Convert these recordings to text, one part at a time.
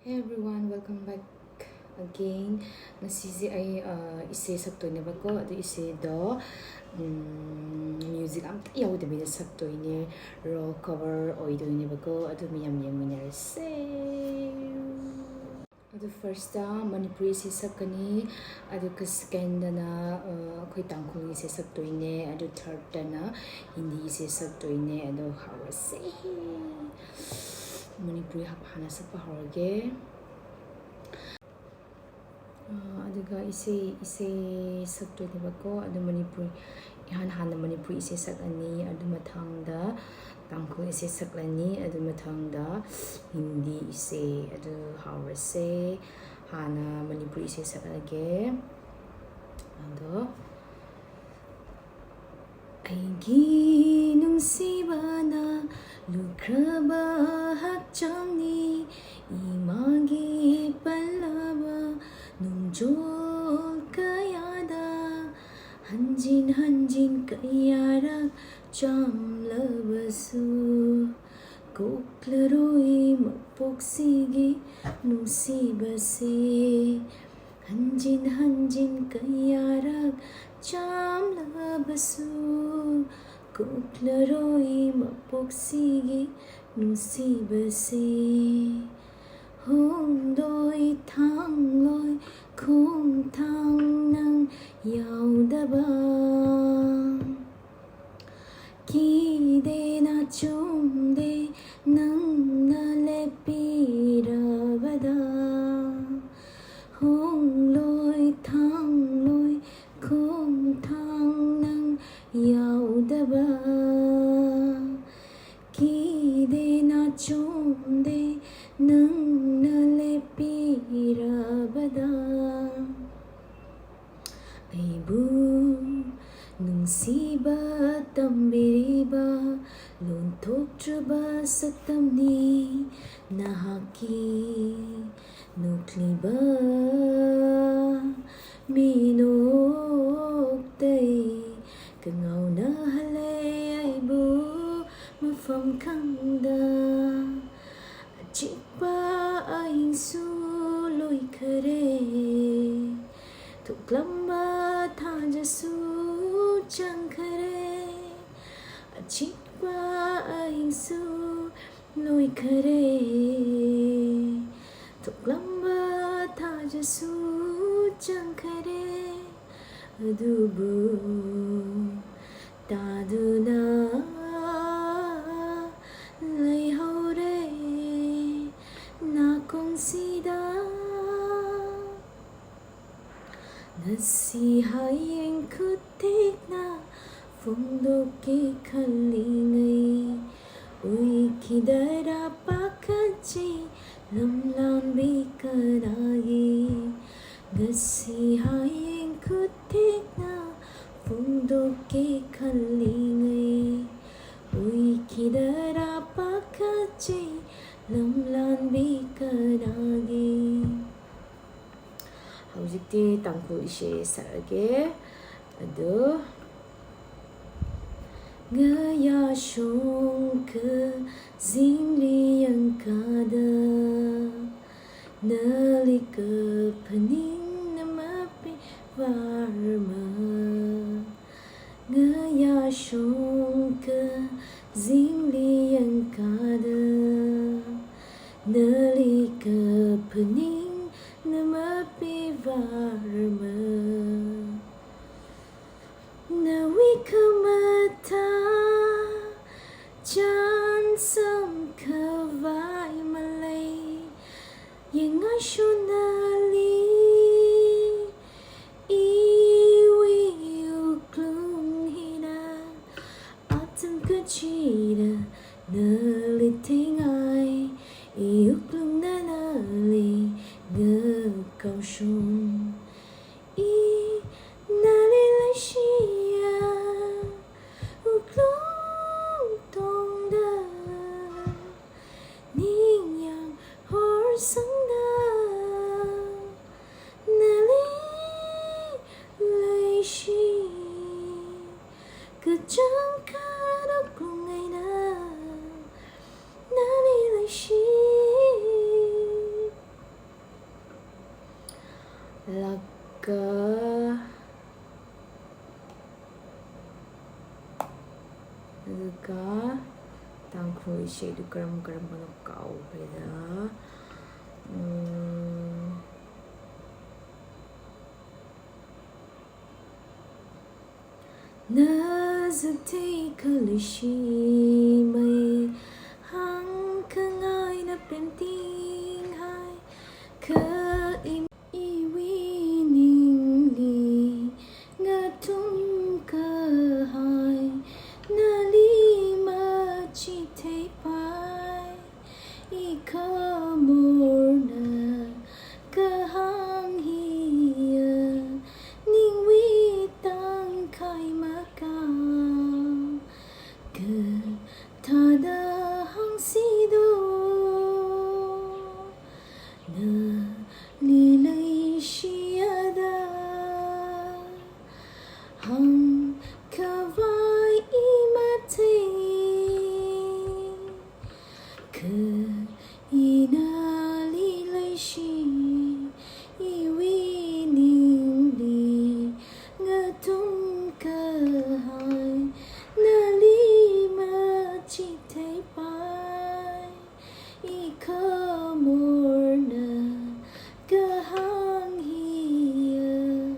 Hey everyone, welcome back again. Ngasisi ay ise saktoinebako adu ise do music amta yawdabida saktoine roll cover oidoinebako adu miyam yengminarse. adu first da Manipuri ise sakani adu second dana akhoi tangkhul ise saktoine adu third dana Hindi ise saktoine adu hawase. Manipuri hana sakpa horage aduga ise saktoinebako adu Manipuri hana Manipuri ise sakani adu mathangda tangkhul ise saklani adu mathangda Hindi ise adu hawase hana Manipuri ise saklage ado aigi nungsibana lukraba hakchangni imagi pallava nungjol kayada hanjin kayarak chamlabasu koklaroi mapoksigi nungsibase hanjin kayarak chamlabasu koklaroi mapoksigi nungsibase hongdoi thangloi khong thang nang yaudaba kide na chumde nang na lepirabada hongloi thangloi khong thang nang yaudaba kide na chumde nang na lepirabada aibu nungsiba tambiriba lonthoktraba saktamni nahaki nukliba minoktai kangauna halay aibu mafam khangda chikpa aingsu loi khare thuklamba thajasu changkhare chikpa aingsu loi khare thuklamba thajasu changkhare adubu taduna leihore nakonsida nasi hayeng kutikna phongdoke khalingai ui kidara pakachi lamlan bikanagi nasi hayeng kutikna phongdoke khalingai ui kidara pakachi lamlan bikanagi hꯧꯖꯤꯛꯇꯤ Tangkhul ꯏꯁꯩ ꯁꯛꯑꯒꯦ ꯑꯗꯣ ngaya shongka zingliyankada nalika paning namapi varma ngaya shongka zingliyankada nalika paning namapi varma nawikamata chan sam kavai malay yengai shonali iwi uklung hina atam kachira nalitingai iuklung nanali ngakausong I nalilashia uklong tongda ningyang horsangda nalilashi kajang karaklong ngaina nalilashi तांखुल इसेदु करम काउख्रेदा Nazatay kalishi may hang kangay na penting hay ka iwining li ngatum kahay nalima chitay pay ikamorna kahang hiya ning witang kay tada hang sido na lilay siyada hang kawai imatay ka inalilay si iwining di ngatung kahay chitay pay ikamorna kahang hiya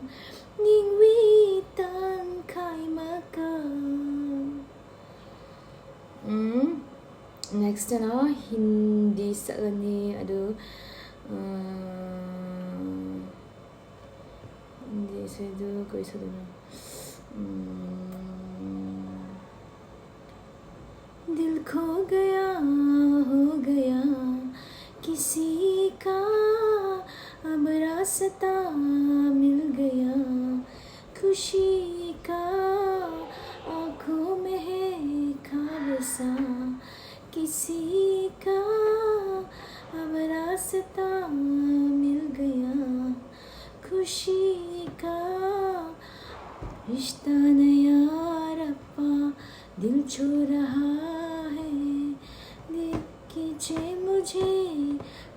ning witang kay maka. Next na hindi sa ni hindi sa koy sa दिल खो गया हो गया किसी का अब रास्ता मिल गया खुशी का आँखों में है ख्वाब सा किसी का अब रास्ता मिल गया खुशी का रिश्ता नया रब्बा दिल छू रहा है देख कीजिए मुझे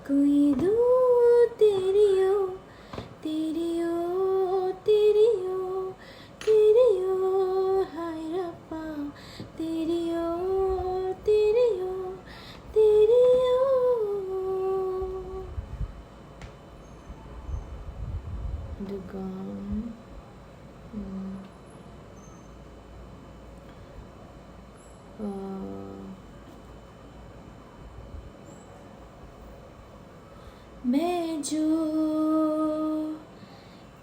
कोई दूर तेरी ओ तेरी ओ तेरी ओ तेरी ओ हाय रब्बा तेरी ओ तेरी ओ तेरी ओ दुकान मैं जो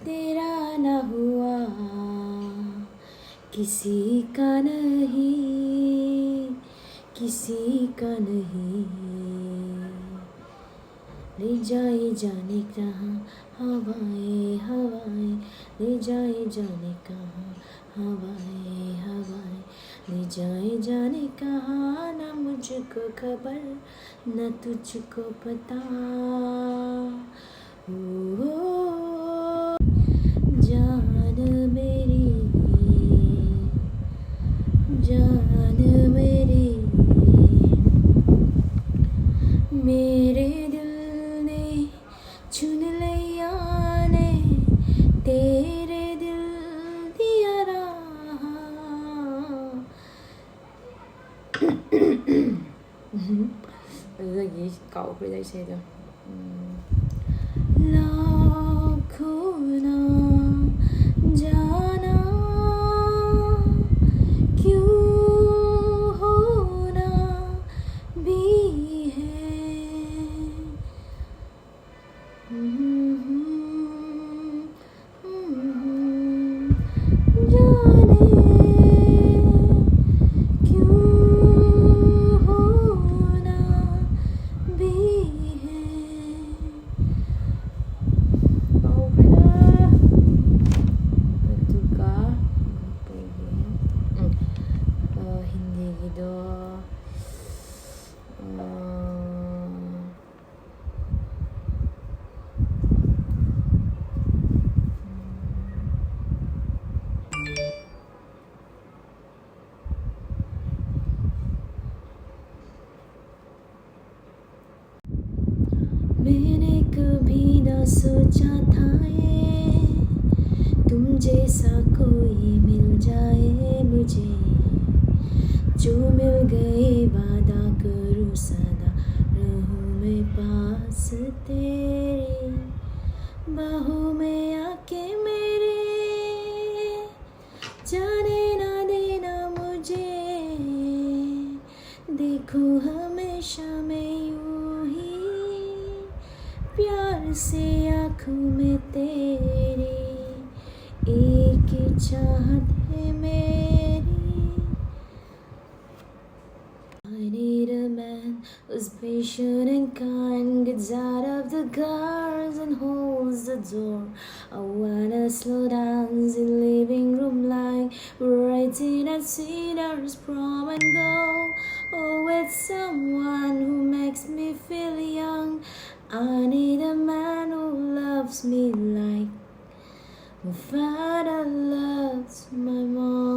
तेरा न हुआ किसी का नहीं किसी का नहीं ले जाए जाने कहाँ हवाएं हवाएं ले जाए जाने कहाँ हवाएं हवाएं ले जाए जाने कहाँ न मुझको खबर न तुझको पता ओ जान मेरी मेरे दिल ने चुन लिया ने तेरे दिल दिया रहा 여기 까오브리 다 있어야 돼. लाखों ना जाना क्यों होना भी है जाने क्यों होना भी है मैंने कभी ना सोचा था ये तुम जैसा कोई मिल जाए मुझे, जो मिल गए वादा करूँ सदा रहूँ मैं पास तेरे। बाहों में आके मेरे जाने ना देना मुझे, देखो हमेशा मैं यूं ही प्यार से आँखों में तेरे। एक ही चाहत है मेरी। I need a man who's patient and kind, gets out of the cars and holds the door. I wanna slow dance in living room like we're writing at Cedar's prom and go. Oh, with someone who makes me feel young. I need a man who loves me like my father loves my mom.